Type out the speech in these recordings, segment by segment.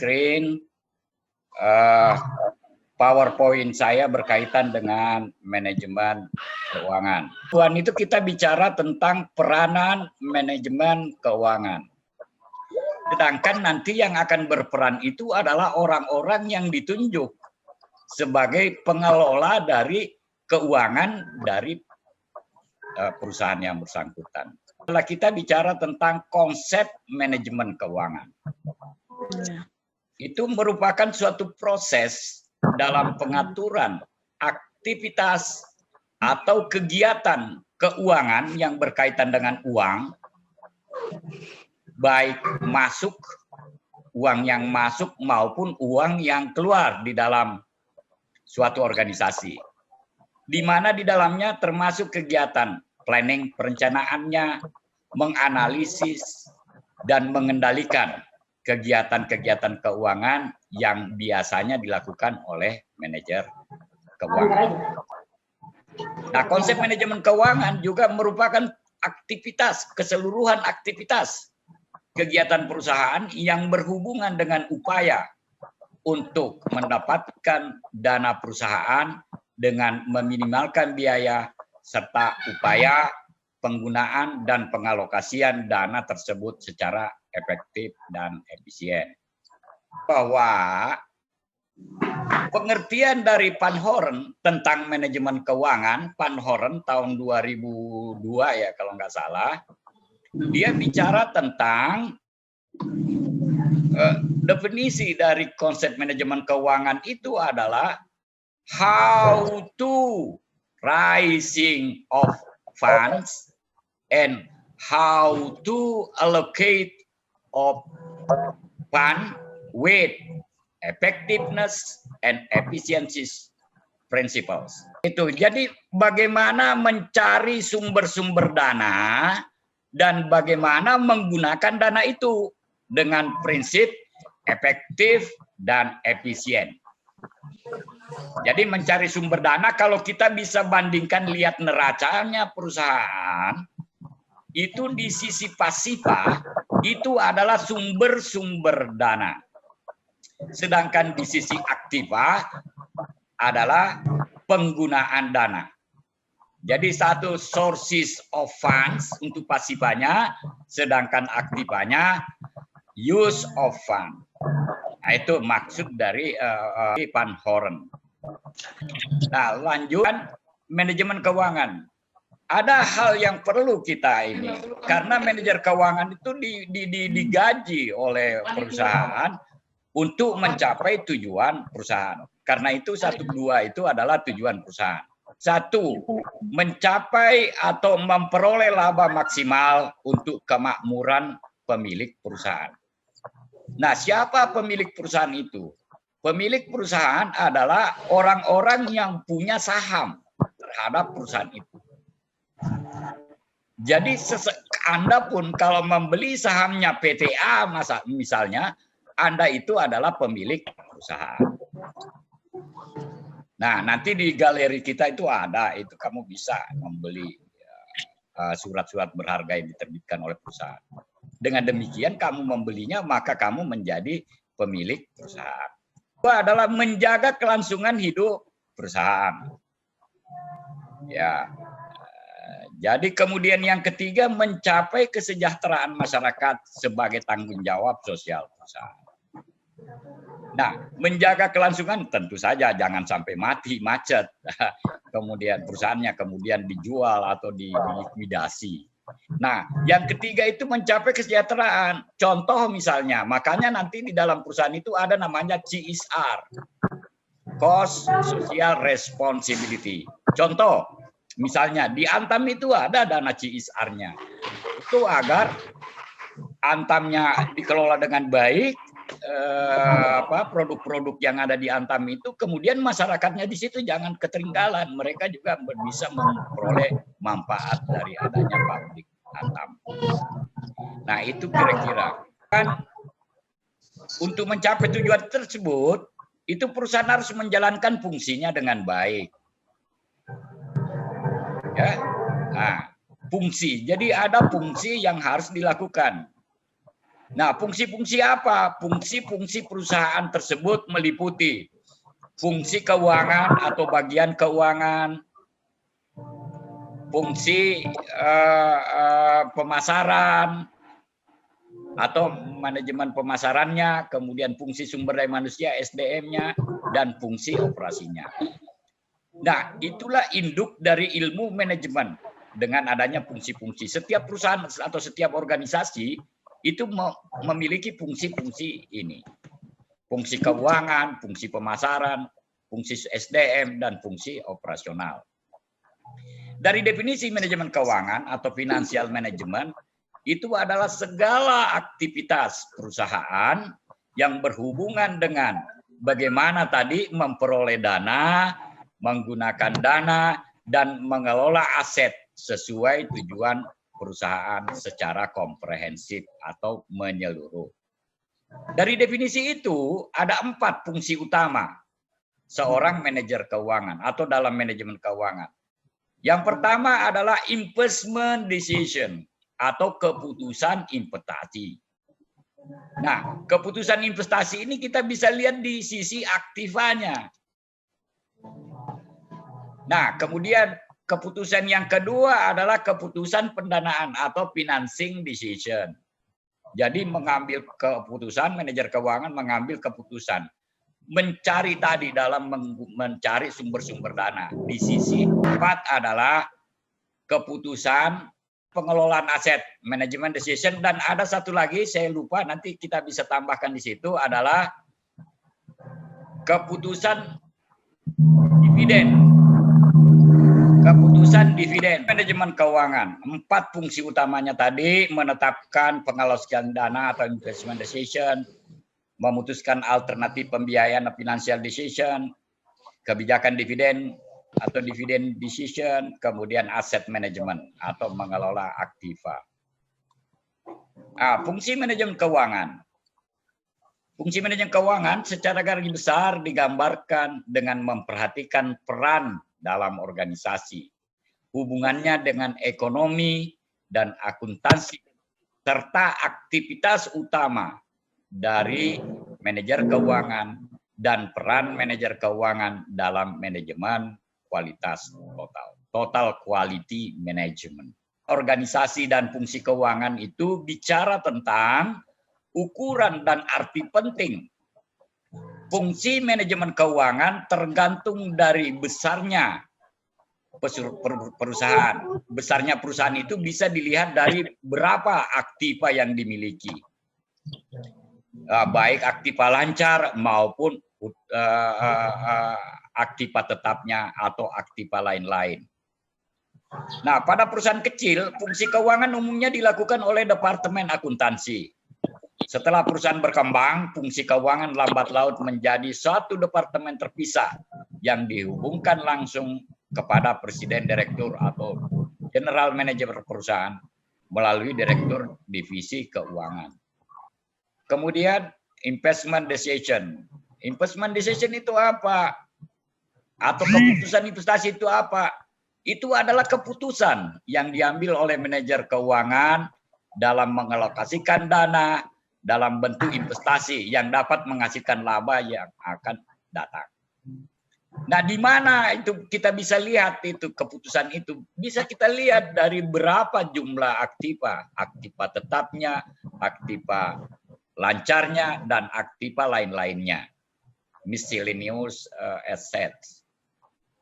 screen PowerPoint saya berkaitan dengan manajemen keuangan. Tuan itu kita bicara tentang peranan manajemen keuangan. Sedangkan nanti yang akan berperan itu adalah orang-orang yang ditunjuk sebagai pengelola dari keuangan dari perusahaan yang bersangkutan. Setelah kita bicara tentang konsep manajemen keuangan, itu merupakan suatu proses dalam pengaturan aktivitas atau kegiatan keuangan yang berkaitan dengan uang, baik masuk, uang yang masuk maupun uang yang keluar di dalam suatu organisasi. Di mana di dalamnya termasuk kegiatan planning, perencanaannya, menganalisis, dan mengendalikan kegiatan-kegiatan keuangan yang biasanya dilakukan oleh manajer keuangan. Nah, konsep manajemen keuangan juga merupakan aktivitas, keseluruhan aktivitas kegiatan perusahaan yang berhubungan dengan upaya untuk mendapatkan dana perusahaan dengan meminimalkan biaya serta upaya penggunaan dan pengalokasian dana tersebut secara efektif dan efisien. Bahwa pengertian dari Van Horen tentang manajemen keuangan, Van Horen tahun 2002 ya kalau nggak salah, dia bicara tentang definisi dari konsep manajemen keuangan itu adalah how to raising of funds and how to allocate of fund with effectiveness and efficiency principles. Itu jadi bagaimana mencari sumber-sumber dana dan bagaimana menggunakan dana itu dengan prinsip efektif dan efisien. Jadi mencari sumber dana, kalau kita bisa bandingkan lihat neracanya perusahaan, itu di sisi pasifah itu adalah sumber-sumber dana. Sedangkan di sisi aktiva adalah penggunaan dana. Jadi satu sources of funds untuk pasifanya, sedangkan aktivanya use of fund. Nah, itu maksud dari Van Horen. Nah, lanjutkan manajemen keuangan. Ada hal yang perlu kita ini, karena manajer keuangan itu digaji oleh perusahaan untuk mencapai tujuan perusahaan. Karena itu 1-2 itu adalah tujuan perusahaan. 1, mencapai atau memperoleh laba maksimal untuk kemakmuran pemilik perusahaan. Nah, siapa pemilik perusahaan itu? Pemilik perusahaan adalah orang-orang yang punya saham terhadap perusahaan itu. Jadi Anda pun kalau membeli sahamnya PTA misalnya, Anda itu adalah pemilik perusahaan. Nah, nanti di galeri kita itu ada, itu kamu bisa membeli surat-surat berharga yang diterbitkan oleh perusahaan. Dengan demikian kamu membelinya, maka kamu menjadi pemilik perusahaan. Itu adalah menjaga kelangsungan hidup perusahaan. Ya. Jadi kemudian yang ketiga, mencapai kesejahteraan masyarakat sebagai tanggung jawab sosial perusahaan. Nah, menjaga kelangsungan tentu saja jangan sampai mati, macet. Kemudian perusahaannya kemudian dijual atau dilikuidasi. Nah, yang ketiga itu mencapai kesejahteraan. Contoh misalnya, makanya nanti di dalam perusahaan itu ada namanya CSR, Cost Social Responsibility. Contoh, misalnya di Antam itu ada dana CSR-nya. Itu agar Antamnya dikelola dengan baik, produk-produk yang ada di Antam itu, kemudian masyarakatnya di situ jangan ketertinggalan, mereka juga bisa memperoleh manfaat dari adanya pabrik Antam. Nah, itu kira-kira kan untuk mencapai tujuan tersebut, itu perusahaan harus menjalankan fungsinya dengan baik. Ya, nah, fungsi. Jadi ada fungsi yang harus dilakukan. Nah, fungsi-fungsi apa? Fungsi-fungsi perusahaan tersebut meliputi fungsi keuangan atau bagian keuangan, fungsi pemasaran atau manajemen pemasarannya, kemudian fungsi sumber daya manusia SDM-nya, dan fungsi operasinya. Nah, itulah induk dari ilmu manajemen dengan adanya fungsi-fungsi. Setiap perusahaan atau setiap organisasi itu memiliki fungsi-fungsi ini. Fungsi keuangan, fungsi pemasaran, fungsi SDM, dan fungsi operasional. Dari definisi manajemen keuangan atau financial management, itu adalah segala aktivitas perusahaan yang berhubungan dengan bagaimana tadi memperoleh dana, menggunakan dana, dan mengelola aset sesuai tujuan perusahaan secara komprehensif atau menyeluruh. Dari definisi itu ada 4 fungsi utama seorang manajer keuangan atau dalam manajemen keuangan. Yang pertama adalah investment decision atau keputusan investasi. Nah, keputusan investasi ini kita bisa lihat di sisi aktivanya. Nah, kemudian keputusan yang kedua adalah keputusan pendanaan atau financing decision. Jadi mengambil keputusan, manajer keuangan mengambil keputusan. Mencari tadi dalam mencari sumber-sumber dana. Di sisi 4 adalah keputusan pengelolaan aset, manajemen decision, dan ada satu lagi saya lupa, nanti kita bisa tambahkan di situ adalah keputusan dividen. Keputusan dividen, manajemen keuangan. 4 fungsi utamanya tadi menetapkan pengalokasian dana atau investment decision, memutuskan alternatif pembiayaan financial decision, kebijakan dividen atau dividen decision, kemudian aset management atau mengelola aktiva. Fungsi manajemen keuangan. Fungsi manajemen keuangan secara garis besar digambarkan dengan memperhatikan peran dalam organisasi, hubungannya dengan ekonomi dan akuntansi, serta aktivitas utama dari manajer keuangan dan peran manajer keuangan dalam manajemen kualitas total quality management. Organisasi dan fungsi keuangan itu bicara tentang ukuran dan arti penting. Fungsi manajemen keuangan tergantung dari besarnya perusahaan. Besarnya perusahaan itu bisa dilihat dari berapa aktiva yang dimiliki. Baik aktiva lancar maupun aktiva tetapnya atau aktiva lain-lain. Nah, pada perusahaan kecil, fungsi keuangan umumnya dilakukan oleh Departemen Akuntansi. Setelah perusahaan berkembang, fungsi keuangan lambat laun menjadi suatu departemen terpisah yang dihubungkan langsung kepada presiden direktur atau general manager perusahaan melalui direktur divisi keuangan. Kemudian investment decision. Investment decision itu apa? Atau keputusan investasi itu apa? Itu adalah keputusan yang diambil oleh manajer keuangan dalam mengalokasikan dana dalam bentuk investasi yang dapat menghasilkan laba yang akan datang. Nah, di mana itu kita bisa lihat itu keputusan itu? Bisa kita lihat dari berapa jumlah aktiva tetapnya, aktiva lancarnya, dan aktiva lain-lainnya. Miscellaneous assets.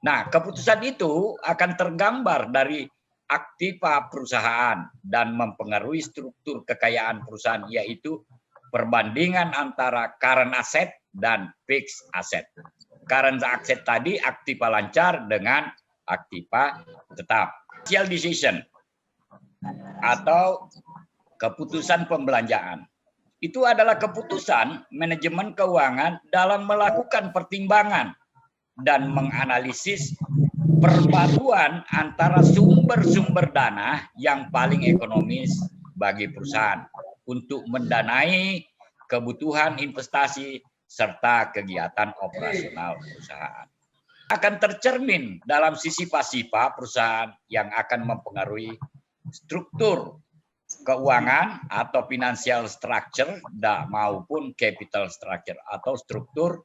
Nah, keputusan itu akan tergambar dari aktiva perusahaan dan mempengaruhi struktur kekayaan perusahaan, yaitu perbandingan antara current asset dan fixed asset. Current asset tadi aktiva lancar dengan aktiva tetap. Financial decision atau keputusan pembelanjaan. Itu adalah keputusan manajemen keuangan dalam melakukan pertimbangan dan menganalisis perpaduan antara sumber-sumber dana yang paling ekonomis bagi perusahaan untuk mendanai kebutuhan investasi serta kegiatan operasional perusahaan. Akan tercermin dalam sisi pasifa perusahaan yang akan mempengaruhi struktur keuangan atau financial structure maupun capital structure atau struktur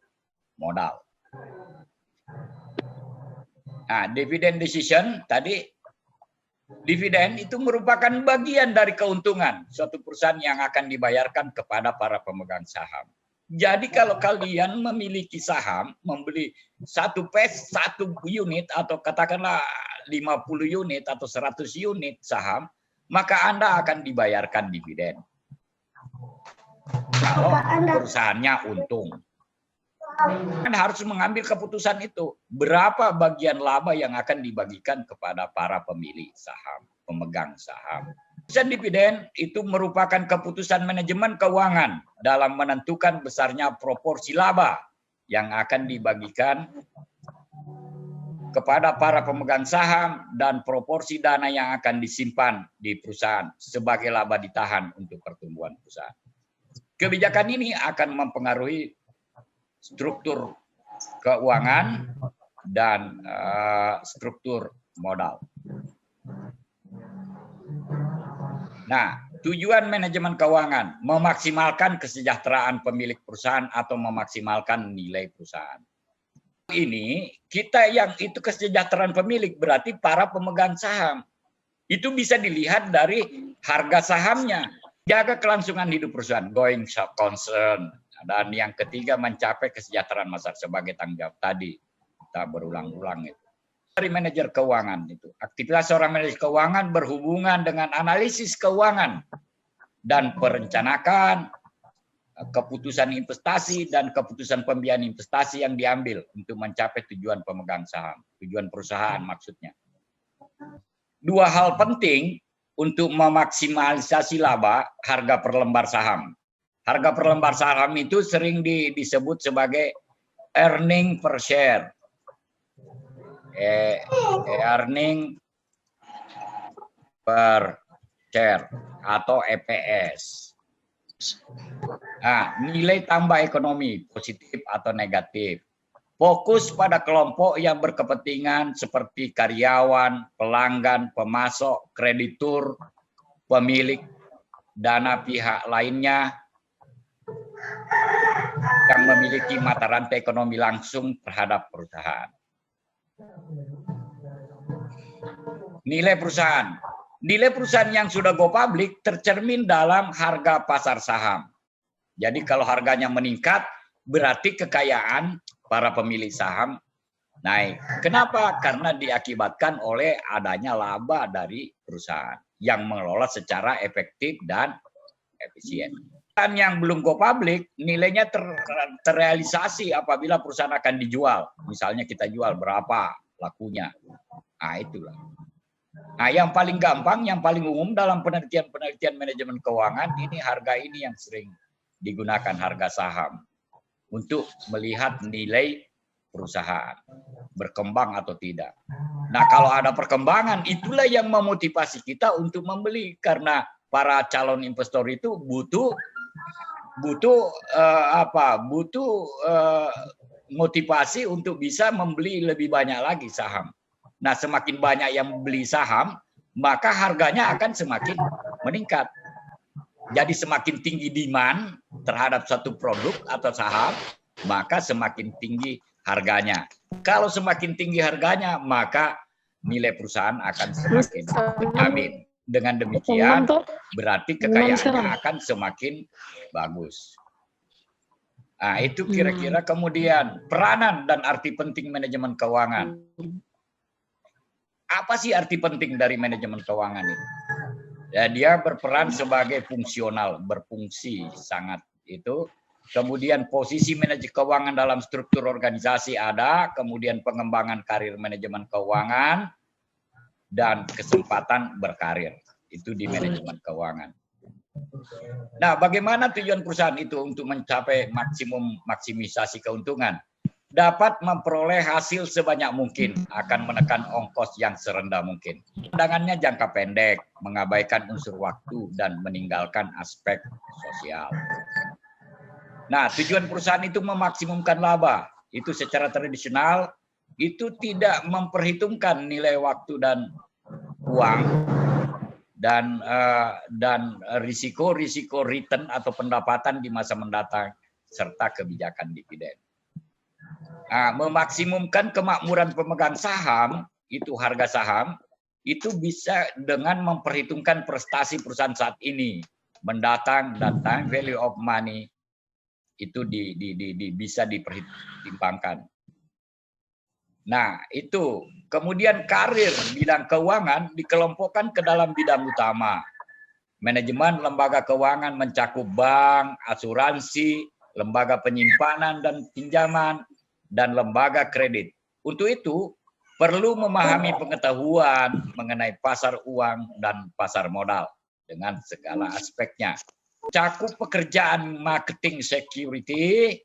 modal. Nah, dividend decision tadi, dividen itu merupakan bagian dari keuntungan suatu perusahaan yang akan dibayarkan kepada para pemegang saham. Jadi kalau kalian memiliki saham, membeli satu unit atau katakanlah 50 unit atau 100 unit saham, maka Anda akan dibayarkan dividen. Kalau perusahaannya untung. Anda harus mengambil keputusan itu. Berapa bagian laba yang akan dibagikan kepada para pemilik saham, pemegang saham. Keputusan dividen itu merupakan keputusan manajemen keuangan dalam menentukan besarnya proporsi laba yang akan dibagikan kepada para pemegang saham dan proporsi dana yang akan disimpan di perusahaan sebagai laba ditahan untuk pertumbuhan perusahaan. Kebijakan ini akan mempengaruhi struktur keuangan dan struktur modal. Nah, tujuan manajemen keuangan memaksimalkan kesejahteraan pemilik perusahaan atau memaksimalkan nilai perusahaan. Ini kita yang itu kesejahteraan pemilik berarti para pemegang saham. Itu bisa dilihat dari harga sahamnya. Jaga kelangsungan hidup perusahaan, going concern. Dan yang ketiga mencapai kesejahteraan masyarakat sebagai tanggung jawab tadi. Kita berulang-ulang itu. Dari manajer keuangan itu. Aktivitas seorang manajer keuangan berhubungan dengan analisis keuangan dan perencanaan keputusan investasi dan keputusan pembiayaan investasi yang diambil untuk mencapai tujuan pemegang saham, tujuan perusahaan maksudnya. Dua hal penting untuk memaksimalisasi laba harga per lembar saham. Harga per lembar saham itu sering disebut sebagai earning per share. Earning per share atau EPS. Nah, nilai tambah ekonomi positif atau negatif. Fokus pada kelompok yang berkepentingan seperti karyawan, pelanggan, pemasok, kreditur, pemilik, dana pihak lainnya yang memiliki mata rantai ekonomi langsung terhadap perusahaan. Nilai perusahaan. Nilai perusahaan yang sudah go public tercermin dalam harga pasar saham. Jadi kalau harganya meningkat, berarti kekayaan para pemilik saham naik. Kenapa? Karena diakibatkan oleh adanya laba dari perusahaan yang mengelola secara efektif dan efisien. Perusahaan yang belum go public, nilainya terrealisasi apabila perusahaan akan dijual. Misalnya kita jual berapa lakunya. Nah, itulah. Nah, yang paling gampang, yang paling umum dalam penelitian manajemen keuangan, ini harga ini yang sering digunakan, harga saham, untuk melihat nilai perusahaan, berkembang atau tidak. Nah, kalau ada perkembangan, itulah yang memotivasi kita untuk membeli. Karena para calon investor itu butuh motivasi untuk bisa membeli lebih banyak lagi saham. Nah, semakin banyak yang beli saham, maka harganya akan semakin meningkat. Jadi semakin tinggi demand terhadap satu produk atau saham, maka semakin tinggi harganya. Kalau semakin tinggi harganya, maka nilai perusahaan akan semakin terjamin. Dengan demikian, berarti kekayaannya akan semakin bagus. Nah, itu kira-kira kemudian peranan dan arti penting manajemen keuangan. Apa sih arti penting dari manajemen keuangan itu? Ya, dia berperan sebagai fungsional, berfungsi sangat itu. Kemudian posisi manajer keuangan dalam struktur organisasi ada, kemudian pengembangan karir manajemen keuangan, dan kesempatan berkarir. Itu di manajemen keuangan. Nah, bagaimana tujuan perusahaan itu untuk mencapai maksimisasi keuntungan? Dapat memperoleh hasil sebanyak mungkin, akan menekan ongkos yang serendah mungkin. Pandangannya jangka pendek, mengabaikan unsur waktu, dan meninggalkan aspek sosial. Nah, tujuan perusahaan itu memaksimumkan laba. Itu secara tradisional, itu tidak memperhitungkan nilai waktu dan uang dan risiko return atau pendapatan di masa mendatang serta kebijakan dividen. Nah, memaksimumkan kemakmuran pemegang saham, itu harga saham, itu bisa dengan memperhitungkan prestasi perusahaan saat ini, mendatang, dan time value of money itu bisa dipertimbangkan. Nah, itu. Kemudian karir bidang keuangan dikelompokkan ke dalam bidang utama. Manajemen lembaga keuangan mencakup bank, asuransi, lembaga penyimpanan dan pinjaman, dan lembaga kredit. Untuk itu, perlu memahami pengetahuan mengenai pasar uang dan pasar modal dengan segala aspeknya. Cakup pekerjaan marketing security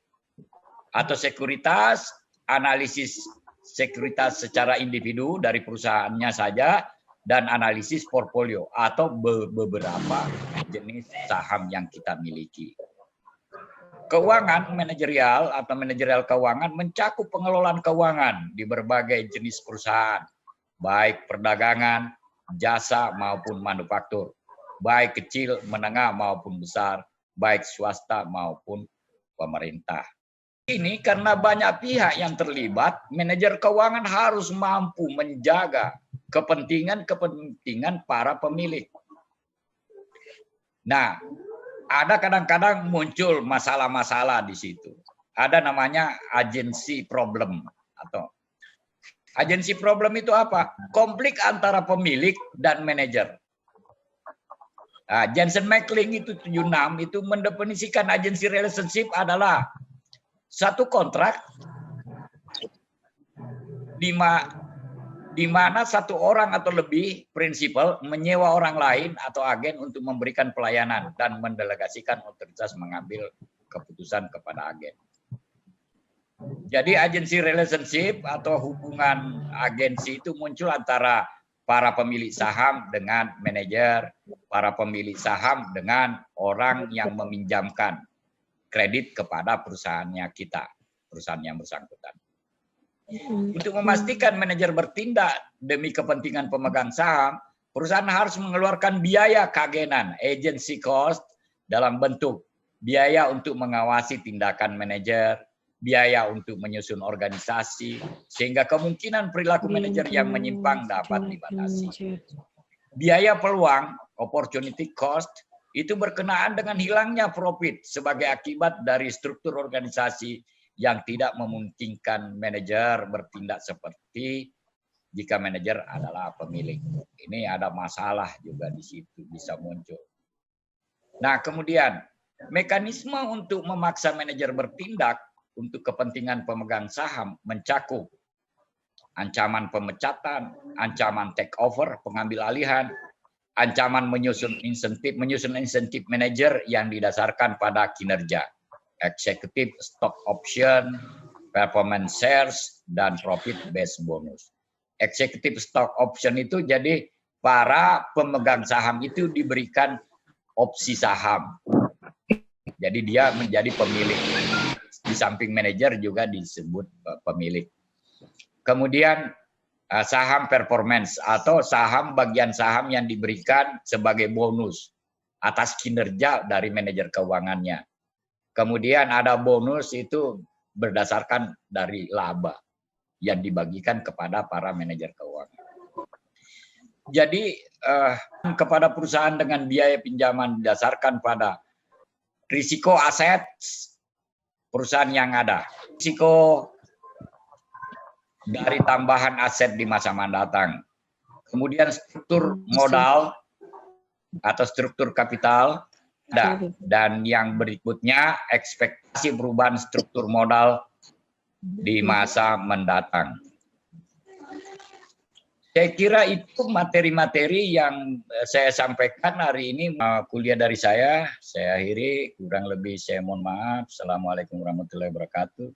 atau sekuritas, analisis sekuritas secara individu dari perusahaannya saja, dan analisis portfolio atau beberapa jenis saham yang kita miliki. Keuangan manajerial atau manajerial keuangan mencakup pengelolaan keuangan di berbagai jenis perusahaan, baik perdagangan, jasa maupun manufaktur, baik kecil, menengah maupun besar, baik swasta maupun pemerintah. Ini karena banyak pihak yang terlibat, manajer keuangan harus mampu menjaga kepentingan para pemilik. Nah, ada kadang-kadang muncul masalah-masalah di situ. Ada namanya agency problem atau agency problem itu apa? Konflik antara pemilik dan manajer. Nah, Jensen McLean itu 76 itu mendefinisikan agency relationship adalah satu kontrak di mana satu orang atau lebih prinsipal menyewa orang lain atau agen untuk memberikan pelayanan dan mendelegasikan otoritas mengambil keputusan kepada agen. Jadi agency relationship atau hubungan agensi itu muncul antara para pemilik saham dengan manajer, para pemilik saham dengan orang yang meminjamkan kredit kepada perusahaannya kita, perusahaan yang bersangkutan. Untuk memastikan manajer bertindak demi kepentingan pemegang saham, perusahaan harus mengeluarkan biaya keagenan, agency cost, dalam bentuk biaya untuk mengawasi tindakan manajer, biaya untuk menyusun organisasi, sehingga kemungkinan perilaku manajer yang menyimpang dapat dibatasi. Biaya peluang, opportunity cost, itu berkenaan dengan hilangnya profit sebagai akibat dari struktur organisasi yang tidak memungkinkan manajer bertindak seperti jika manajer adalah pemilik. Ini ada masalah juga di situ bisa muncul. Nah, kemudian mekanisme untuk memaksa manajer bertindak untuk kepentingan pemegang saham mencakup ancaman pemecatan, ancaman take over, pengambil alihan, ancaman menyusun insentif manajer yang didasarkan pada kinerja, executive stock option, performance shares, dan profit based bonus. Executive stock option itu jadi para pemegang saham itu diberikan opsi saham. Jadi dia menjadi pemilik. Di samping manajer juga disebut pemilik. Kemudian saham performance atau saham bagian saham yang diberikan sebagai bonus atas kinerja dari manajer keuangannya. Kemudian ada bonus itu berdasarkan dari laba yang dibagikan kepada para manajer keuangan. Jadi kepada perusahaan dengan biaya pinjaman didasarkan pada risiko aset perusahaan yang ada, risiko dari tambahan aset di masa mendatang. Kemudian struktur modal atau struktur kapital, dan yang berikutnya ekspektasi perubahan struktur modal di masa mendatang. Saya kira itu materi-materi yang saya sampaikan hari ini. Kuliah dari saya akhiri, kurang lebih saya mohon maaf. Assalamualaikum warahmatullahi wabarakatuh.